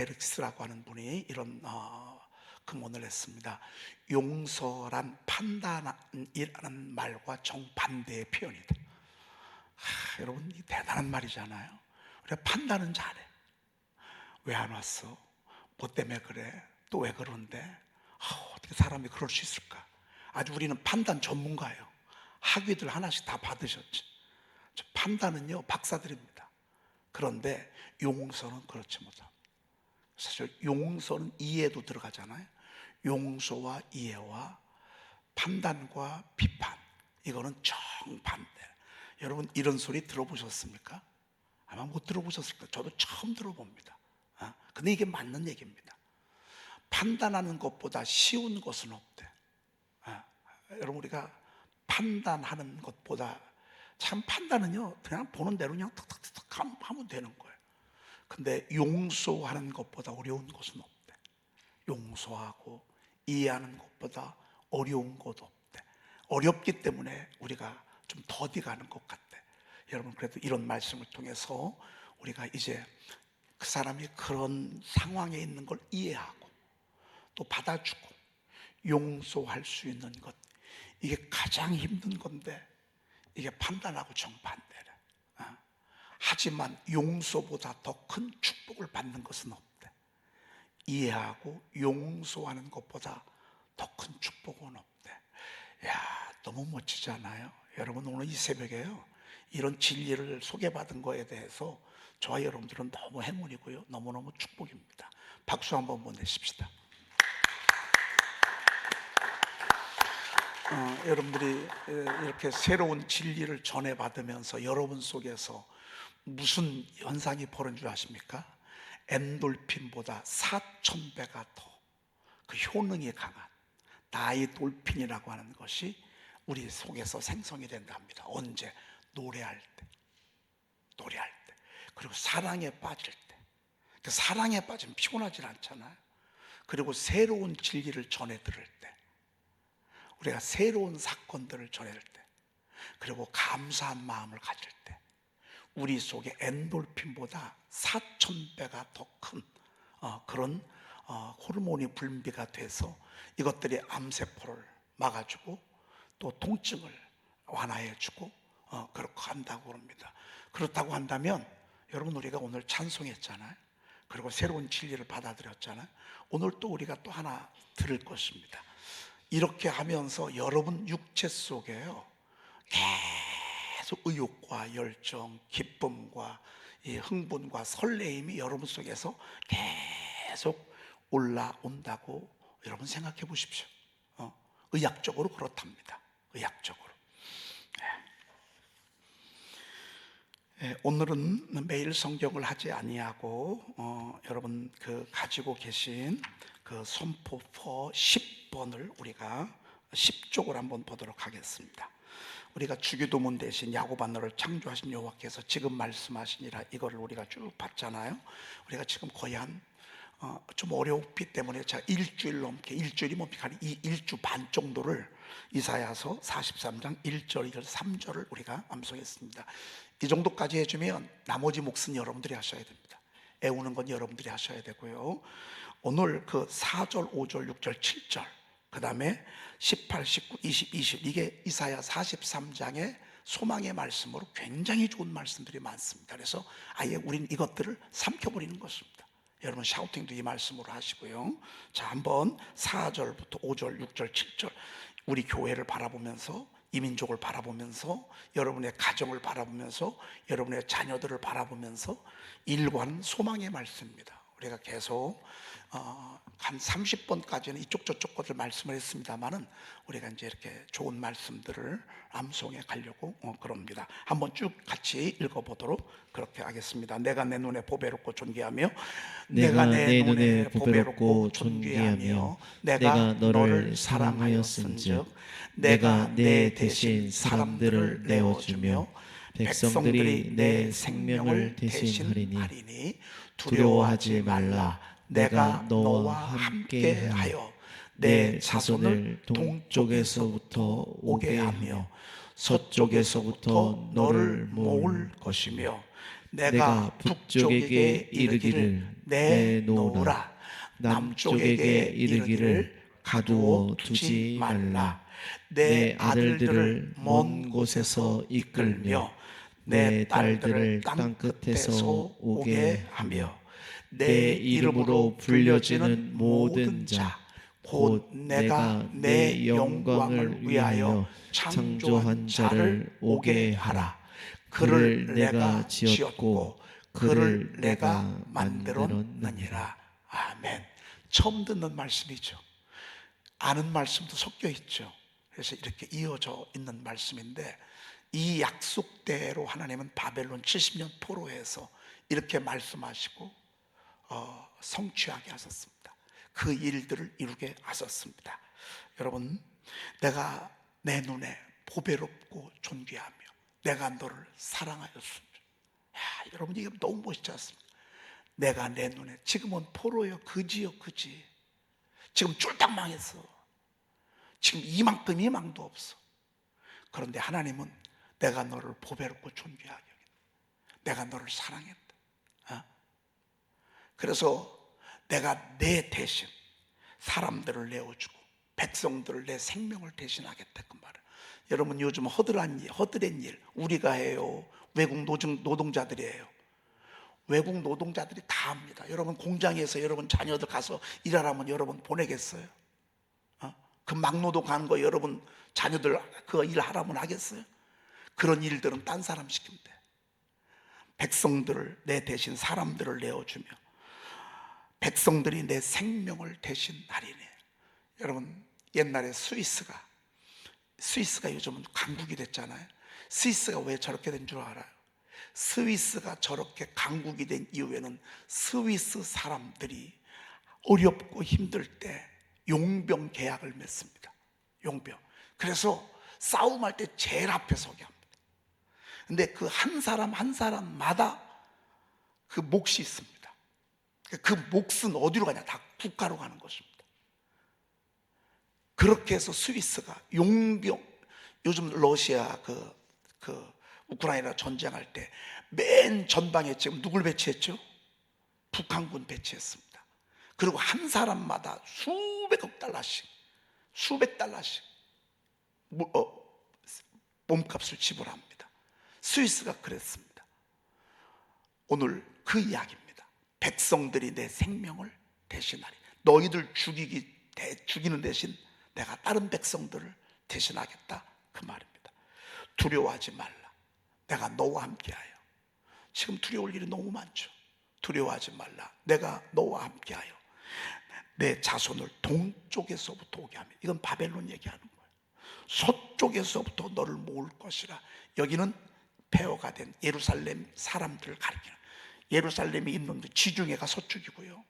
에릭스라고 하는 분이 이런 금언을 했습니다. 용서란 판단이라는 말과 정반대의 표현이다. 여러분, 이 대단한 말이잖아요. 우리가 판단은 잘해. 왜 안 왔어? 뭐 때문에 그래? 또 왜 그런데? 어떻게 사람이 그럴 수 있을까? 아주 우리는 판단 전문가예요. 학위들 하나씩 다 받으셨지. 판단은요 박사들입니다. 그런데 용서는 그렇지 못합니다. 사실 용서는 이해도 들어가잖아요. 용서와 이해와 판단과 비판, 이거는 정반대. 여러분, 이런 소리 들어보셨습니까? 아마 못 들어보셨을 거예요. 저도 처음 들어봅니다. 근데 이게 맞는 얘기입니다. 판단하는 것보다 쉬운 것은 없대. 여러분, 우리가 판단하는 것보다, 참 판단은요 그냥 보는 대로 그냥 탁탁탁 하면 되는 거예요. 근데 용서하는 것보다 어려운 것은 없대. 용서하고 이해하는 것보다 어려운 것도 없대. 어렵기 때문에 우리가 좀 더디 가는 것 같대. 여러분, 그래도 이런 말씀을 통해서 우리가 이제 그 사람이 그런 상황에 있는 걸 이해하고 또 받아주고 용서할 수 있는 것, 이게 가장 힘든 건데 이게 판단하고 정반대래. 하지만 용서보다 더 큰 축복을 받는 것은 없대. 이해하고 용서하는 것보다 더 큰 축복은 없대. 야, 너무 멋지지 않아요? 여러분, 오늘 이 새벽에요, 이런 진리를 소개받은 거에 대해서 저와 여러분들은 너무 행운이고요, 너무너무 축복입니다. 박수 한번 보내십시다. 여러분들이 이렇게 새로운 진리를 전해받으면서 여러분 속에서 무슨 현상이 벌어진 줄 아십니까? 엔돌핀보다 4,000배가 더 그 효능이 강한 다이돌핀이라고 하는 것이 우리 속에서 생성이 된다 합니다. 언제? 노래할 때, 그리고 사랑에 빠질 때. 그 사랑에 빠지면 피곤하지 않잖아요. 그리고 새로운 진리를 전해 들을 때, 우리가 새로운 사건들을 전해 들 때, 그리고 감사한 마음을 가질 때, 우리 속에 엔돌핀보다 4,000배가 더 큰 그런 호르몬이 분비가 돼서 이것들이 암세포를 막아주고 또 통증을 완화해주고 그렇게 한다고 합니다. 그렇다고 한다면 여러분, 우리가 오늘 찬송했잖아요. 그리고 새로운 진리를 받아들였잖아요. 오늘 또 우리가 또 하나 들을 것입니다. 이렇게 하면서 여러분 육체 속에요 계속 의욕과 열정, 기쁨과 이 흥분과 설레임이 여러분 속에서 계속 올라온다고 여러분 생각해 보십시오. 의학적으로 그렇답니다. 의학적으로. 오늘은 매일 성경을 하지 아니하고 여러분 그 가지고 계신 그 선포포 10번을 우리가 10쪽을 한번 보도록 하겠습니다. 우리가 주기도문 대신 야고보너를 창조하신 여호와께서 지금 말씀하시니라, 이거를 우리가 쭉 봤잖아요. 우리가 지금 거의 좀 어렵기 때문에 제가 일주일 넘게, 일주일이 뭡니까? 이 일주 반 정도를 이사야서 43장 1절, 2절, 3절을 우리가 암송했습니다. 이 정도까지 해주면 나머지 몫은 여러분들이 하셔야 됩니다. 애우는 건 여러분들이 하셔야 되고요. 오늘 그 4절, 5절, 6절, 7절, 그 다음에 18, 19, 20, 20, 이게 이사야 43장의 소망의 말씀으로 굉장히 좋은 말씀들이 많습니다. 그래서 아예 우린 이것들을 삼켜버리는 것입니다. 여러분 샤우팅도 이 말씀으로 하시고요. 자, 한번 4절부터 5절, 6절, 7절 우리 교회를 바라보면서, 이민족을 바라보면서, 여러분의 가정을 바라보면서, 여러분의 자녀들을 바라보면서 일관 소망의 말씀입니다. 우리가 계속 한 30번까지는 이쪽 저쪽 것을 말씀을 했습니다만은 우리가 이제 이렇게 좋은 말씀들을 암송해 가려고 그럽니다. 한번 쭉 같이 읽어보도록 그렇게 하겠습니다. 내가 내 눈에 보배롭고 존귀하며, 내가 내 눈에 보배롭고 존귀하며 내가 너를 사랑하였은즉 내가 내 대신 사람들을 내어주며 백성들이 내 생명을 대신하리니 두려워하지 말라. 내가 너와 함께하여 내 자손을 동쪽에서부터 오게 하며 서쪽에서부터 너를 모을 것이며 내가 북쪽에게 이르기를 내놓으라. 남쪽에게 이르기를 가두어 두지 말라. 내 아들들을 먼 곳에서 이끌며 내 딸들을 땅 끝에서 오게 하며 내 이름으로 불려지는 모든 자 곧 내가 내 영광을 위하여 창조한 자를 오게 하라. 그를 내가 지었고 그를 내가 만들었느니라. 아멘. 처음 듣는 말씀이죠. 아는 말씀도 섞여 있죠. 그래서 이렇게 이어져 있는 말씀인데, 이 약속대로 하나님은 바벨론 70년 포로에서 이렇게 말씀하시고 성취하게 하셨습니다. 그 일들을 이루게 하셨습니다. 여러분, 내가 내 눈에 보배롭고 존귀하며 내가 너를 사랑하였습니다. 여러분, 이게 너무 멋있지 않습니까? 내가 내 눈에, 지금은 포로요, 그지요, 그지. 지금 쫄딱 망했어. 지금 이만큼 희망도 없어. 그런데 하나님은 내가 너를 보배롭고 존귀하게 여긴다. 내가 너를 사랑했다. 그래서 내가 내 대신 사람들을 내어주고 백성들을 내 생명을 대신하겠다, 그 말을. 여러분, 요즘 허드렛 일 우리가 해요? 외국 노동자들이 해요? 외국 노동자들이 다 합니다. 여러분, 공장에서 여러분 자녀들 가서 일하라면 여러분 보내겠어요? 그 막노동 가는 거 여러분 자녀들 그 일 하라면 하겠어요? 그런 일들은 딴 사람 시키면 돼. 백성들을 내 대신 사람들을 내어주며 백성들이 내 생명을 대신 할인해. 여러분, 옛날에 스위스가 요즘은 강국이 됐잖아요. 스위스가 왜 저렇게 된 줄 알아요? 스위스가 저렇게 강국이 된 이유에는 스위스 사람들이 어렵고 힘들 때 용병 계약을 맺습니다. 용병. 그래서 싸움할 때 제일 앞에 서게 합니다. 근데 그 한 사람 한 사람마다 그 몫이 있습니다. 그 몫은 어디로 가냐? 다 국가로 가는 것입니다. 그렇게 해서 스위스가 용병, 요즘 러시아 우크라이나 전쟁할 때 맨 전방에 지금 누굴 배치했죠? 북한군 배치했습니다. 그리고 한 사람마다 수백억 달러씩, 수백 달러씩 몸값을 지불합니다. 스위스가 그랬습니다. 오늘 그 이야기입니다. 백성들이 내 생명을 대신하리. 너희들 죽이는 대신 내가 다른 백성들을 대신하겠다, 그 말입니다. 두려워하지 말라. 내가 너와 함께하여. 지금 두려울 일이 너무 많죠. 두려워하지 말라. 내가 너와 함께하여 내 자손을 동쪽에서부터 오게 하며. 이건 바벨론 얘기하는 거예요. 서쪽에서부터 너를 모을 것이라. 여기는 폐허가 된 예루살렘 사람들을 가리키는, 예루살렘이 있는 지중해가 서쪽이고요,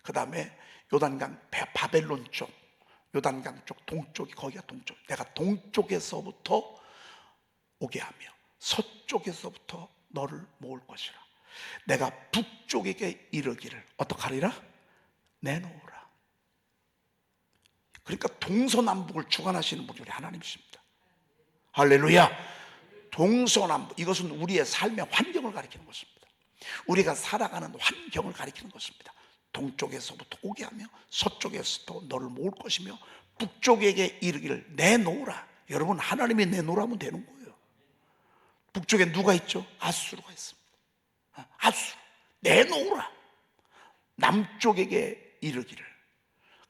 그 다음에 요단강 바벨론 쪽, 요단강 쪽 동쪽이, 거기가 동쪽. 내가 동쪽에서부터 오게 하며 서쪽에서부터 너를 모을 것이라. 내가 북쪽에게 이르기를 어떡하리라? 내놓으라. 그러니까 동서남북을 주관하시는 분이 우리 하나님이십니다. 할렐루야. 동서남북, 이것은 우리의 삶의 환경을 가리키는 것입니다. 우리가 살아가는 환경을 가리키는 것입니다. 동쪽에서부터 오게 하며 서쪽에서부터 너를 모을 것이며 북쪽에게 이르기를 내놓으라. 여러분, 하나님이 내놓으라면 되는 거예요. 북쪽에 누가 있죠? 아수르가 있습니다. 아수르 내놓으라. 남쪽에게 이르기를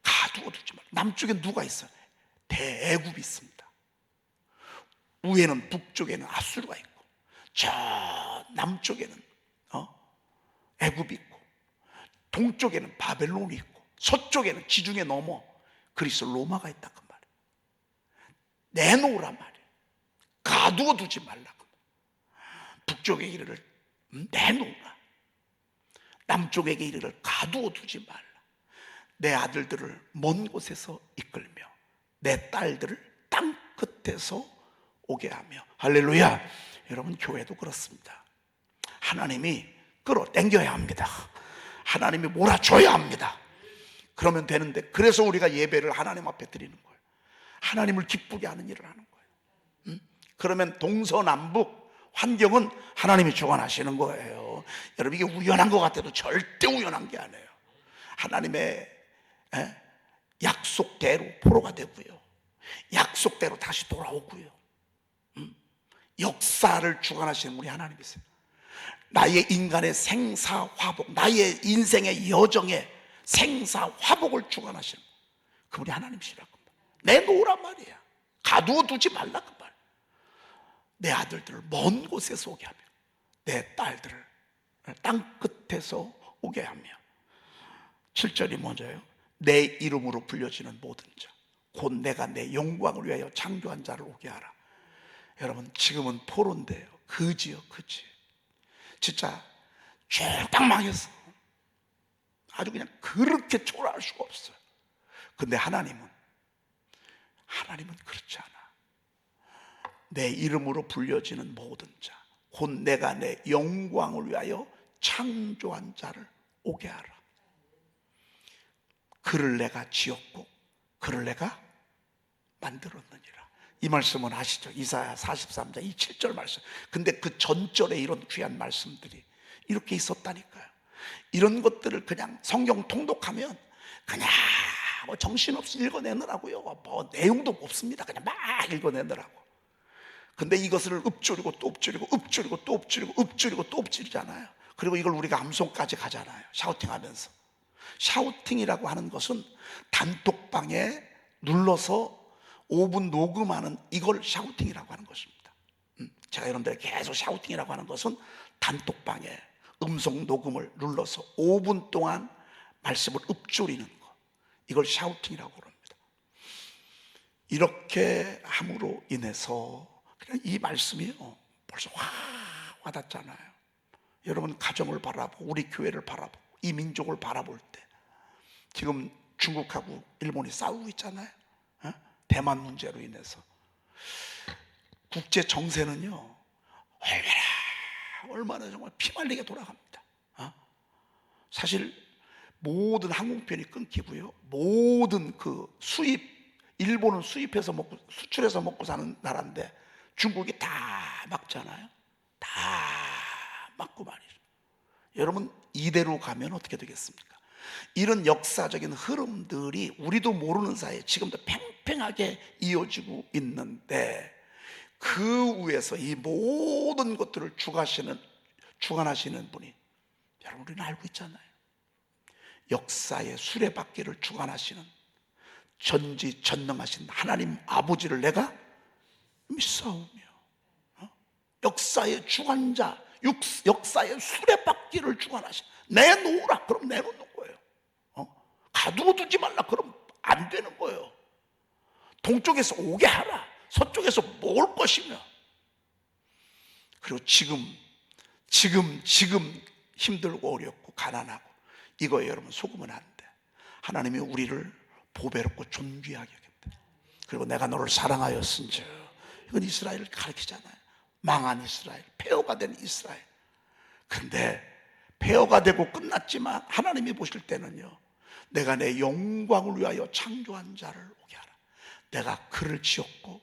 가두어 두지 말라. 남쪽에 누가 있어요? 대애굽이 있습니다. 위에는, 북쪽에는 아수르가 있고 저 남쪽에는 애굽이 있고 동쪽에는 바벨론이 있고 서쪽에는 지중해 넘어 그리스 로마가 있다, 그 말이에요. 내놓으란 말이에요. 가두어 두지 말라고. 북쪽에 이르를 내놓으라. 남쪽에게 이르를 가두어 두지 말라. 내 아들들을 먼 곳에서 이끌며 내 딸들을 땅 끝에서 오게 하며. 할렐루야. 여러분, 교회도 그렇습니다. 하나님이 끌어당겨야 합니다. 하나님이 몰아줘야 합니다. 그러면 되는데, 그래서 우리가 예배를 하나님 앞에 드리는 거예요. 하나님을 기쁘게 하는 일을 하는 거예요. 그러면 동서남북 환경은 하나님이 주관하시는 거예요. 여러분, 이게 우연한 것 같아도 절대 우연한 게 아니에요. 하나님의 약속대로 포로가 되고요, 약속대로 다시 돌아오고요, 역사를 주관하시는 우리 하나님이세요. 나의 인간의 생사화복, 나의 인생의 여정의 생사화복을 주관하시는 그분이 하나님이시라고. 내놓으란 말이야. 가두어 두지 말라 그 말. 내 아들들을 먼 곳에서 오게 하며 내 딸들을 땅 끝에서 오게 하며. 7절이 먼저요. 내 이름으로 불려지는 모든 자, 곧 내가 내 영광을 위하여 창조한 자를 오게 하라. 여러분, 지금은 포로인데요, 그지요, 그지. 진짜 쭉 망했어. 아주 그냥 그렇게 초라할 수가 없어요. 근데 하나님은 그렇지 않아. 내 이름으로 불려지는 모든 자, 곧 내가 내 영광을 위하여 창조한 자를 오게 하라. 그를 내가 지었고 그를 내가 만들었느니라. 이 말씀은 아시죠? 이사야 43장 이 7절 말씀. 근데 그 전절에 이런 귀한 말씀들이 이렇게 있었다니까요. 이런 것들을 그냥 성경 통독하면 그냥 뭐 정신없이 읽어내느라고요, 뭐 내용도 없습니다. 그냥 막 읽어내느라고. 근데 이것을 읊조리고 또 읊조리고 읊조리고 또 읊조리고 읊조리고 또 읊조리잖아요. 그리고 이걸 우리가 암송까지 가잖아요, 샤우팅하면서. 샤우팅이라고 하는 것은 단톡방에 눌러서 5분 녹음하는 이걸 샤우팅이라고 하는 것입니다. 제가 여러분들에게 계속 샤우팅이라고 하는 것은 단톡방에 음성 녹음을 눌러서 5분 동안 말씀을 읊조리는 것, 이걸 샤우팅이라고 합니다. 이렇게 함으로 인해서 그냥 이 말씀이요, 벌써 와닿잖아요. 여러분, 가정을 바라보고 우리 교회를 바라보고 이 민족을 바라볼 때 지금 중국하고 일본이 싸우고 있잖아요. 대만 문제로 인해서. 국제 정세는요, 얼마나 정말 피말리게 돌아갑니다. 사실 모든 항공편이 끊기고요, 모든 그 수입, 일본은 수입해서 먹고 수출해서 먹고 사는 나라인데 중국이 다 막잖아요. 다 막고 말이죠. 여러분, 이대로 가면 어떻게 되겠습니까? 이런 역사적인 흐름들이 우리도 모르는 사이에 지금도 팽팽하게 이어지고 있는데, 그 위에서 이 모든 것들을 주관하시는 분이, 여러분, 우리는 알고 있잖아요. 역사의 수레바퀴를 주관하시는 전지전능하신 하나님 아버지를 내가 믿사오며, 역사의 주관자, 역사의 수레바퀴를 주관하신, 내놓으라 그럼 내놓는 거예요. 가두어 두지 말라 그럼 안 되는 거예요. 동쪽에서 오게 하라, 서쪽에서 모을 것이며. 그리고 지금 힘들고 어렵고 가난하고 이거에 여러분 속으면 안 돼. 하나님이 우리를 보배롭고 존귀하게 하겠다. 그리고 내가 너를 사랑하였은즉, 이건 이스라엘을 가리키잖아요. 망한 이스라엘, 폐허가 된 이스라엘. 그런데 폐허가 되고 끝났지만 하나님이 보실 때는요, 내가 내 영광을 위하여 창조한 자를 오게 하라. 내가 그를 지었고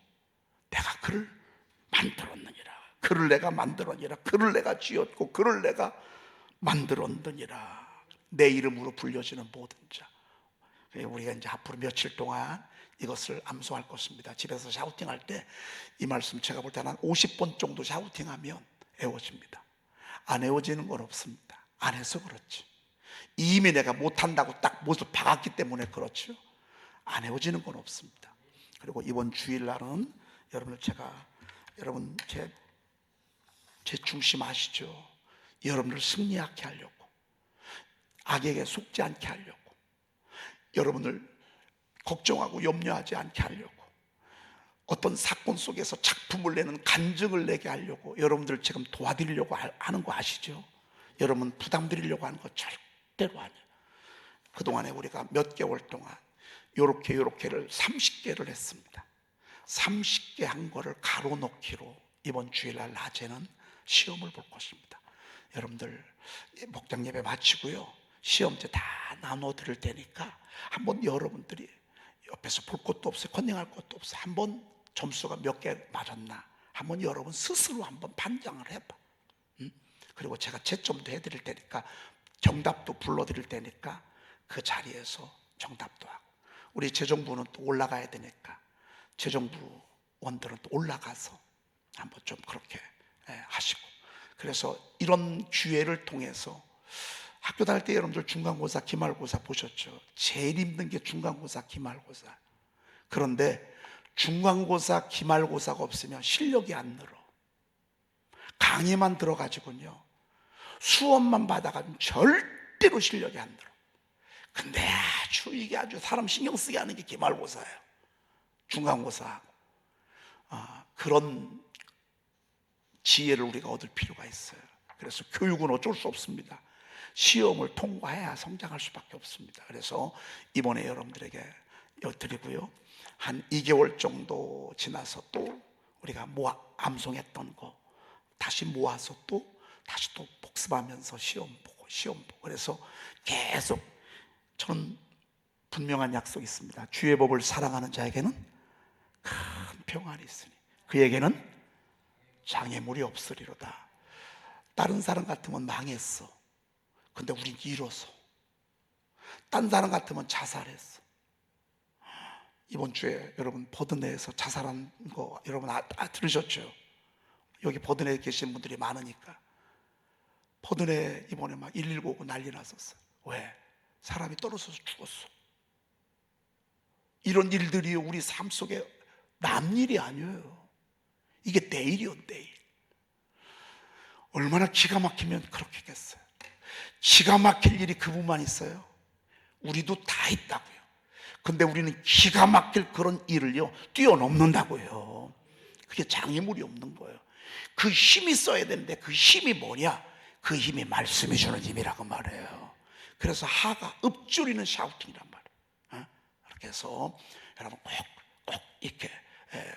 내가 그를 만들었느니라. 그를 내가 만들었느니라. 그를 내가 지었고 그를 내가 만들었느니라. 내 이름으로 불려지는 모든 자. 우리가 이제 앞으로 며칠 동안 이것을 암송할 것입니다. 집에서 샤우팅할 때 이 말씀 제가 볼 때는 한 50번 정도 샤우팅하면 애워집니다. 안 애워지는 건 없습니다. 안 해서 그렇지. 이미 내가 못한다고 딱 못을 박았기 때문에 그렇죠. 안 애워지는 건 없습니다. 그리고 이번 주일날은 여러분 제 중심 아시죠? 여러분을 승리하게 하려고, 악에게 속지 않게 하려고, 여러분을 걱정하고 염려하지 않게 하려고, 어떤 사건 속에서 작품을 내는 간증을 내게 하려고 여러분들 지금 도와드리려고 하는 거 아시죠? 여러분 부담 드리려고 하는 거 절대로 아니에요. 그동안에 우리가 몇 개월 동안 요렇게를 30개를 했습니다. 30개 한 거를 가로놓기로 이번 주일날 낮에는 시험을 볼 것입니다. 여러분들 목장 예배 마치고요, 시험제 다 나눠 드릴 테니까 한번 여러분들이 옆에서 볼 것도 없어요, 컨닝할 것도 없어요, 한번 점수가 몇 개 맞았나 한번 여러분 스스로 한번 판단을 해봐. 그리고 제가 채점도 해드릴 테니까, 정답도 불러드릴 테니까 그 자리에서 정답도 하고, 우리 재정부는 또 올라가야 되니까 재정부원들은 또 올라가서 한번 좀 그렇게 하시고, 그래서 이런 기회를 통해서 학교 다닐 때 여러분들 중간고사, 기말고사 보셨죠? 제일 힘든 게 중간고사, 기말고사. 그런데 중간고사, 기말고사가 없으면 실력이 안 늘어. 강의만 들어가지고요, 수업만 받아가지고 절대로 실력이 안 늘어. 근데 이게 아주 사람 신경 쓰게 하는 게 기말고사예요. 중간고사하고. 그런 지혜를 우리가 얻을 필요가 있어요. 그래서 교육은 어쩔 수 없습니다. 시험을 통과해야 성장할 수밖에 없습니다. 그래서 이번에 여러분들에게 드리고요, 한 2개월 정도 지나서 또 우리가 암송했던 거 다시 모아서 다시 또 복습하면서 시험 보고. 그래서 계속, 저는 분명한 약속이 있습니다. 주의 법을 사랑하는 자에게는 큰 평안이 있으니 그에게는 장애물이 없으리로다. 다른 사람 같으면 망했어. 근데 우린 이뤘어. 딴 사람 같으면 자살했어. 이번 주에 여러분 버드네에서 자살한 거 여러분 들으셨죠? 여기 버드네에 계신 분들이 많으니까. 버드네 이번에 막 119 오고 난리 났었어요. 왜? 사람이 떨어져서 죽었어. 이런 일들이 우리 삶 속에 남일이 아니에요. 이게 내일이요, 내일. 얼마나 기가 막히면 그렇게 했겠어요. 기가 막힐 일이 그분만 있어요? 우리도 다 있다고요. 근데 우리는 기가 막힐 그런 일을요 뛰어넘는다고요. 그게 장애물이 없는 거예요. 그 힘이 써야 되는데 그 힘이 뭐냐? 그 힘이 말씀이 주는 힘이라고 말해요. 그래서 하가 읊조리는 샤우팅이란 말이에요. 그렇게 해서 여러분 꼭 이렇게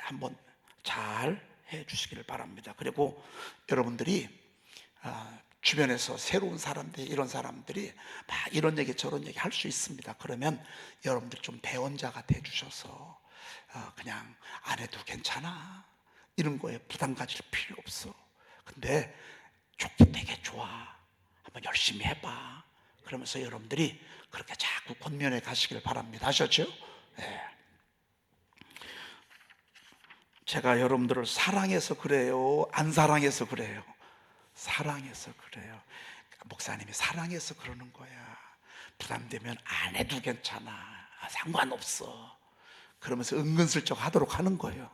한번 잘 해주시기를 바랍니다. 그리고 여러분들이 주변에서 새로운 사람들이, 이런 사람들이 막 이런 얘기 저런 얘기 할 수 있습니다. 그러면 여러분들 좀 배원자가 돼주셔서 그냥 안 해도 괜찮아, 이런 거에 부담 가질 필요 없어. 근데 좋게 되게 좋아, 한번 열심히 해봐, 그러면서 여러분들이 그렇게 자꾸 권면해 가시길 바랍니다. 아셨죠? 네. 제가 여러분들을 사랑해서 그래요, 안 사랑해서 그래요? 사랑해서 그래요. 목사님이 사랑해서 그러는 거야. 부담되면 안 해도 괜찮아, 상관없어, 그러면서 은근슬쩍 하도록 하는 거예요.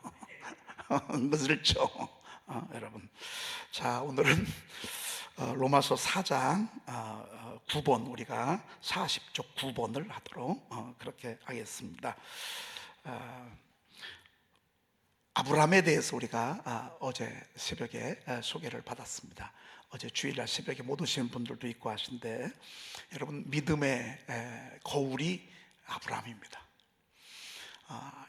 은근슬쩍. 여러분, 자, 오늘은 로마서 4장 9번, 우리가 40쪽 9번을 하도록 그렇게 하겠습니다. 아브라함에 대해서 우리가 어제 새벽에 소개를 받았습니다. 어제 주일날 새벽에 못 오시는 분들도 있고 하신데, 여러분, 믿음의 거울이 아브라함입니다.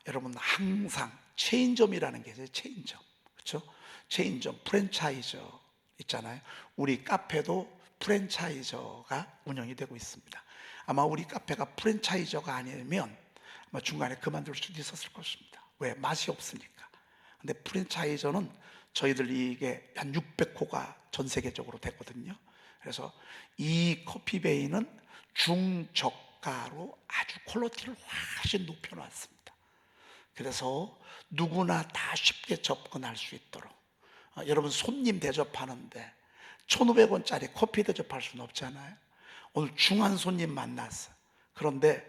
여러분, 항상 체인점이라는 게 있어요. 체인점, 그렇죠? 체인점, 프랜차이저 있잖아요. 우리 카페도 프랜차이저가 운영이 되고 있습니다. 아마 우리 카페가 프랜차이저가 아니면 아마 중간에 그만둘 수도 있었을 것입니다. 왜? 맛이 없으니까. 근데 프랜차이저는 저희들 이게 한 600호가 전 세계적으로 됐거든요. 그래서 이 커피베이는 중저가로 아주 퀄리티를 훨씬 높여놨습니다. 그래서 누구나 다 쉽게 접근할 수 있도록. 여러분, 손님 대접하는데 1,500원짜리 커피 대접할 수는 없잖아요. 오늘 중한 손님 만났어. 그런데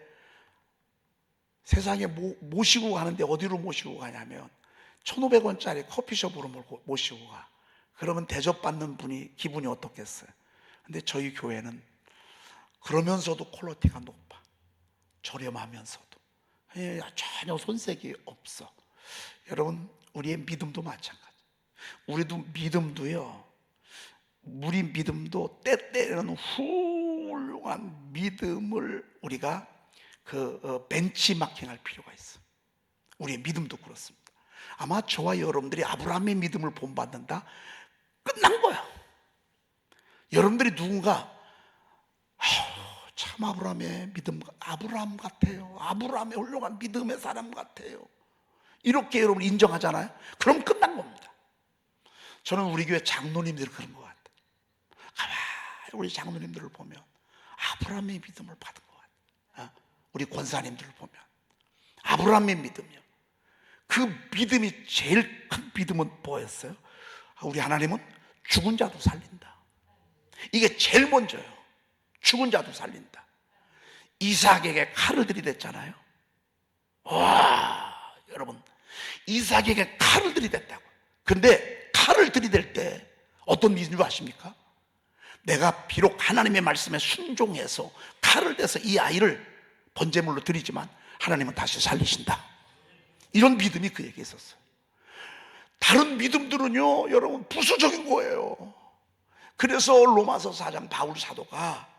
세상에 모시고 가는데 어디로 모시고 가냐면 1,500원짜리 커피숍으로 모시고 가. 그러면 대접받는 분이 기분이 어떻겠어요? 근데 저희 교회는 그러면서도 퀄리티가 높아. 저렴하면서도 전혀 손색이 없어. 여러분, 우리의 믿음도 마찬가지. 우리도 믿음도요, 우리 믿음도 때때로는 훌륭한 믿음을 우리가 벤치마킹할 필요가 있어. 우리의 믿음도 그렇습니다. 아마 저와 여러분들이 아브라함의 믿음을 본받는다, 끝난 거야. 여러분들이 누군가 참 아브라함의 믿음, 아브라함 같아요, 아브라함의 훌륭한 믿음의 사람 같아요, 이렇게 여러분 인정하잖아요. 그럼 끝난 겁니다. 저는 우리 교회 장로님들이 그런 것 같아요. 가만히 우리 장로님들을 보면 아브라함의 믿음을 받은 것 같아요. 우리 권사님들을 보면 아브라함의 믿음이요. 그 믿음이 제일 큰 믿음은 뭐였어요? 우리 하나님은 죽은 자도 살린다. 이게 제일 먼저예요. 죽은 자도 살린다. 이삭에게 칼을 들이댔잖아요. 와, 여러분, 이삭에게 칼을 들이댔다고. 근데 칼을 들이댈 때 어떤 믿음을 아십니까? 내가 비록 하나님의 말씀에 순종해서 칼을 대서 이 아이를 번제물로 드리지만 하나님은 다시 살리신다. 이런 믿음이 그에게 있었어요. 다른 믿음들은요, 여러분, 부수적인 거예요. 그래서 로마서 4장 바울 사도가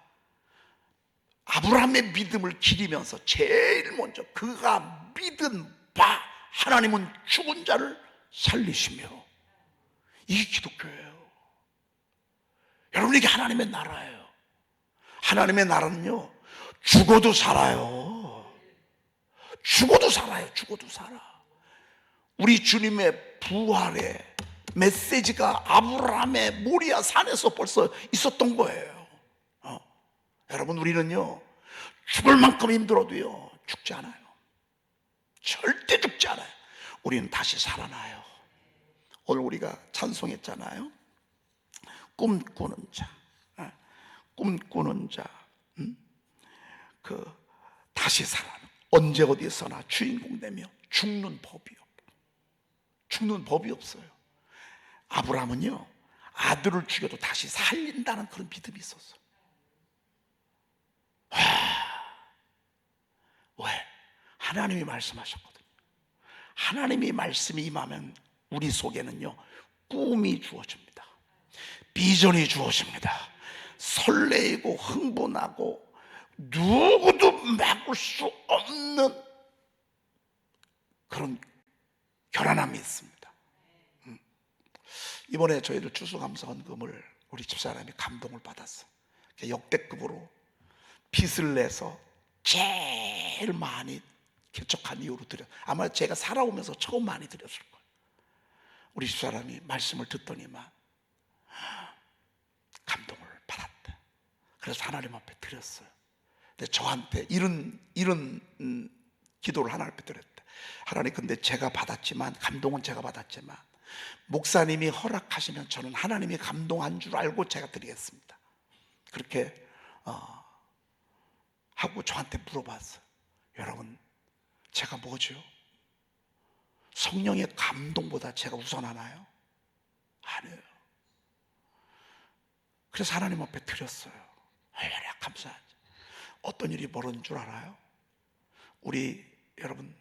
아브라함의 믿음을 기리면서 제일 먼저 그가 믿은 바 하나님은 죽은 자를 살리시며, 이게 기독교예요. 여러분, 이게 하나님의 나라예요. 하나님의 나라는요, 죽어도 살아요. 죽어도 살아요. 죽어도 살아. 우리 주님의 부활의 메시지가 아브라함의 모리아 산에서 벌써 있었던 거예요. 여러분, 우리는요, 죽을 만큼 힘들어도요, 죽지 않아요. 절대 죽지 않아요. 우리는 다시 살아나요. 오늘 우리가 찬송했잖아요. 꿈꾸는 자, 꿈꾸는 자, 다시 살아나. 언제 어디서나 주인공 되며 죽는 법이 없고, 죽는 법이 없어요. 아브라함은요, 아들을 죽여도 다시 살린다는 그런 믿음이 있었어요. 왜? 하나님이 말씀하셨거든요. 하나님이 말씀이 임하면 우리 속에는요, 꿈이 주어집니다. 비전이 주어집니다. 설레이고 흥분하고 누구도 막을 수 없는 그런 결안함이 있습니다. 이번에 저희들 추수감사헌금을 우리 집사람이 감동을 받았어요. 역대급으로 빚을 내서 제일 많이 개척한 이유로 드렸어요. 아마 제가 살아오면서 처음 많이 드렸을 거예요. 우리 집사람이 말씀을 듣더니만 감동을 받았대. 그래서 하나님 앞에 드렸어요. 근데 저한테 이런 기도를 하나님 앞에 드렸대. 하나님, 근데 제가 받았지만, 감동은 제가 받았지만 목사님이 허락하시면 저는 하나님이 감동한 줄 알고 제가 드리겠습니다. 그렇게 하고 저한테 물어봤어요. 여러분, 제가 뭐죠? 성령의 감동보다 제가 우선하나요? 아니에요. 그래서 하나님 앞에 드렸어요. 얼마나 감사하지. 어떤 일이 벌어진 줄 알아요? 우리 여러분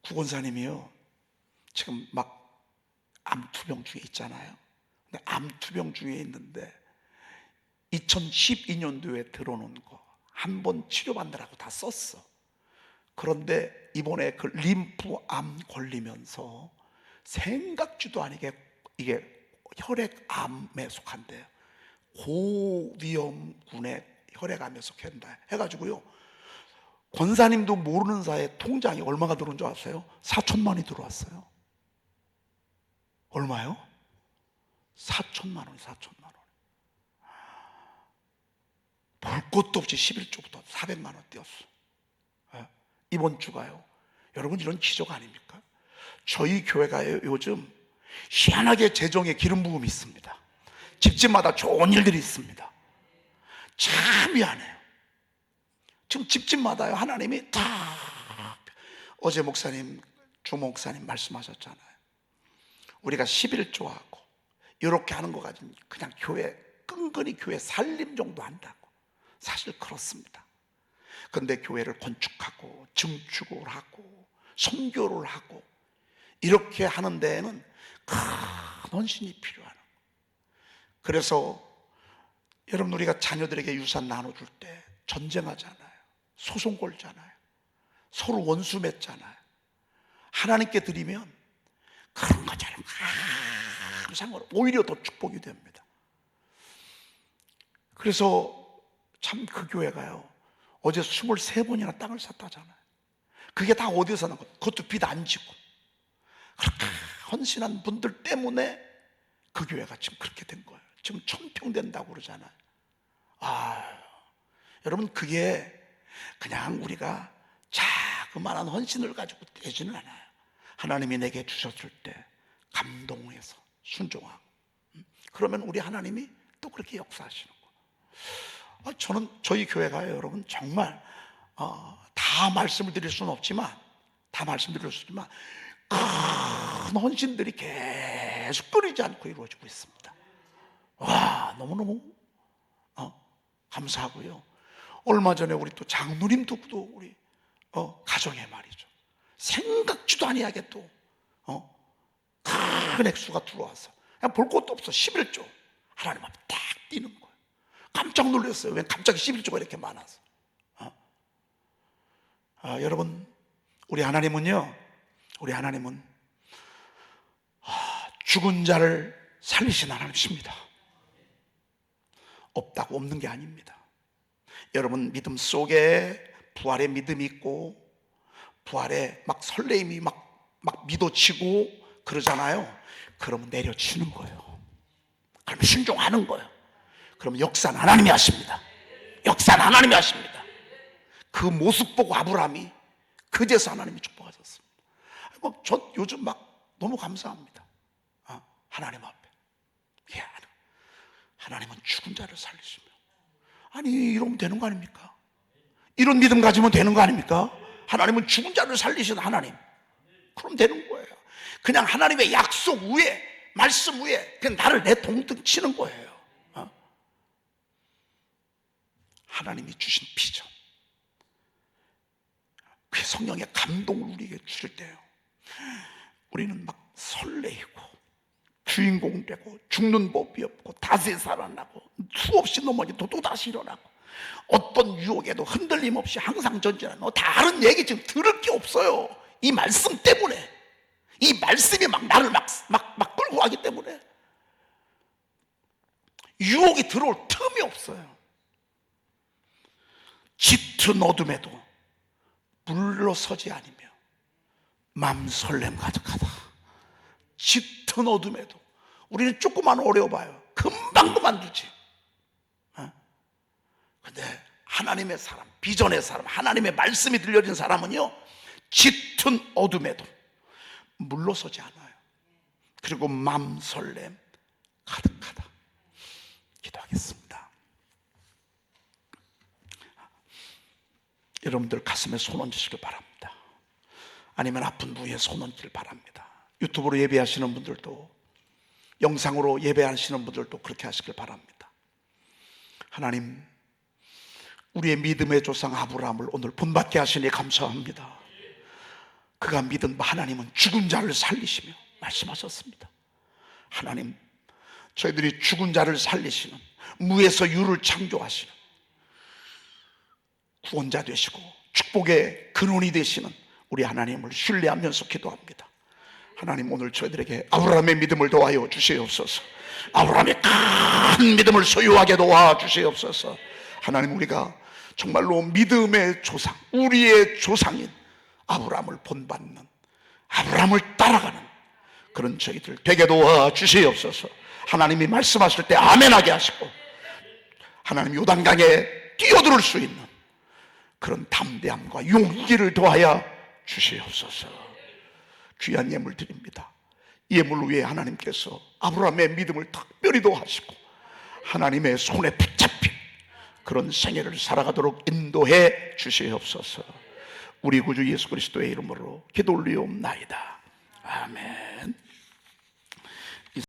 구권사님이요, 지금 막 암투병 중에 있잖아요. 근데 암투병 중에 있는데 2012년도에 들어놓은 거 한 번 치료받느라고 다 썼어. 그런데 이번에 그 림프암 걸리면서 생각지도 않게 이게 혈액암에 속한대요. 고위험군의 혈액암에 속한다 해가지고요, 권사님도 모르는 사이에 통장에 얼마가 들어온 줄 아세요? 4천만 원이 들어왔어요. 얼마요? 4천만 원, 4천만 원. 볼 것도 없이 11조부터 400만 원 띄었어. 이번 주가요. 여러분, 이런 기적 아닙니까? 저희 교회가 요즘 희한하게 재정에 기름 부음이 있습니다. 집집마다 좋은 일들이 있습니다. 참 미안해요. 지금 집집마다요, 하나님이 다, 어제 목사님, 주 목사님 말씀하셨잖아요. 우리가 11조하고 이렇게 하는 거 가지고 그냥 교회 끈끈이 교회 살림 정도 한다고. 사실 그렇습니다. 그런데 교회를 건축하고 증축을 하고 선교를 하고 이렇게 하는 데에는 큰 헌신이 필요하는 거예요. 그래서 여러분, 우리가 자녀들에게 유산 나눠줄 때 전쟁하잖아요. 소송 걸잖아요. 서로 원수 맺잖아요. 하나님께 드리면 그런 거잖아요. 항상 오히려 더 축복이 됩니다. 그래서 참 그 교회가요, 어제 23번이나 땅을 샀다잖아요. 그게 다 어디서 난 거예요? 그것도 빚 안 지고 그렇게 헌신한 분들 때문에 그 교회가 지금 그렇게 된 거예요. 지금 청평된다고 그러잖아요. 여러분, 그게 그냥 우리가 자그마한 헌신을 가지고 되지는 않아요. 하나님이 내게 주셨을 때 감동해서 순종하고, 그러면 우리 하나님이 또 그렇게 역사하시는 거예요. 저는 저희 교회가 여러분 정말 다 말씀을 드릴 수는 없지만, 큰 헌신들이 계속 끊이지 않고 이루어지고 있습니다. 와, 너무너무 감사하고요. 얼마 전에 우리 또 장로님도 우리 가정에 말이죠, 생각지도 아니하게 또 큰 액수가 들어와서 그냥 볼 것도 없어 11조 하나님 앞에 딱 뛰는 거예요. 깜짝 놀랐어요. 왜 갑자기 11조가 이렇게 많아서. 여러분, 우리 하나님은 죽은 자를 살리신 하나님이십니다. 없다고 없는 게 아닙니다. 여러분, 믿음 속에 부활의 믿음이 있고, 부활의 막 설레임이 막 믿어지고 그러잖아요. 그러면 내려치는 거예요. 그러면 순종하는 거예요. 그러면 역사는 하나님이 하십니다. 역사는 하나님이 하십니다. 그 모습 보고 아브라함이 그제서 하나님이 축복하셨습니다. 전 요즘 너무 감사합니다. 하나님 앞에. 하나님은 죽은 자를 살리시며. 아니, 이러면 되는 거 아닙니까? 이런 믿음 가지면 되는 거 아닙니까? 하나님은 죽은 자를 살리신 하나님. 그럼 되는 거예요. 그냥 하나님의 약속 위에, 말씀 위에 그냥 나를 내 동등 치는 거예요. 하나님이 주신 비전, 그 성령의 감동을 우리에게 주실 때요, 우리는 막 설레이고 주인공 되고, 죽는 법이 없고 다시 살아나고, 수없이 넘어지도 또다시 일어나고, 어떤 유혹에도 흔들림 없이 항상 전진하는, 다른 얘기 지금 들을 게 없어요. 이 말씀 때문에, 이 말씀이 나를 막 끌고 가기 때문에 유혹이 들어올 틈이 없어요. 짙은 어둠에도 물러서지 않으며 맘 설렘 가득하다. 짙은 어둠에도 우리는 조금만 어려워봐요. 금방 그만두지. 근데 하나님의 사람, 비전의 사람, 하나님의 말씀이 들려진 사람은요, 짙은 어둠에도 물러서지 않아요. 그리고 맘 설렘 가득하다. 기도하겠습니다. 여러분들 가슴에 손 얹으시길 바랍니다. 아니면 아픈 부위에 손 얹기를 바랍니다. 유튜브로 예배하시는 분들도, 영상으로 예배하시는 분들도 그렇게 하시길 바랍니다. 하나님, 우리의 믿음의 조상 아브라함을 오늘 본받게 하시니 감사합니다. 그가 믿은 하나님은 죽은 자를 살리시며 말씀하셨습니다. 하나님, 저희들이 죽은 자를 살리시는, 무에서 유를 창조하시는 구원자 되시고 축복의 근원이 되시는 우리 하나님을 신뢰하면서 기도합니다. 하나님, 오늘 저희들에게 아브라함의 믿음을 도와여 주시옵소서. 아브라함의 큰 믿음을 소유하게 도와주시옵소서. 하나님, 우리가 정말로 믿음의 조상, 우리의 조상인 아브라함을 본받는, 아브라함을 따라가는 그런 저희들 되게 도와주시옵소서. 하나님이 말씀하실 때 아멘하게 하시고, 하나님 요단강에 뛰어들을 수 있는 그런 담대함과 용기를 더하여 주시옵소서. 귀한 예물 드립니다. 예물 위에 하나님께서 아브라함의 믿음을 특별히 도하시고 하나님의 손에 붙잡힌 그런 생애를 살아가도록 인도해 주시옵소서. 우리 구주 예수 그리스도의 이름으로 기도 올리옵나이다. 아멘.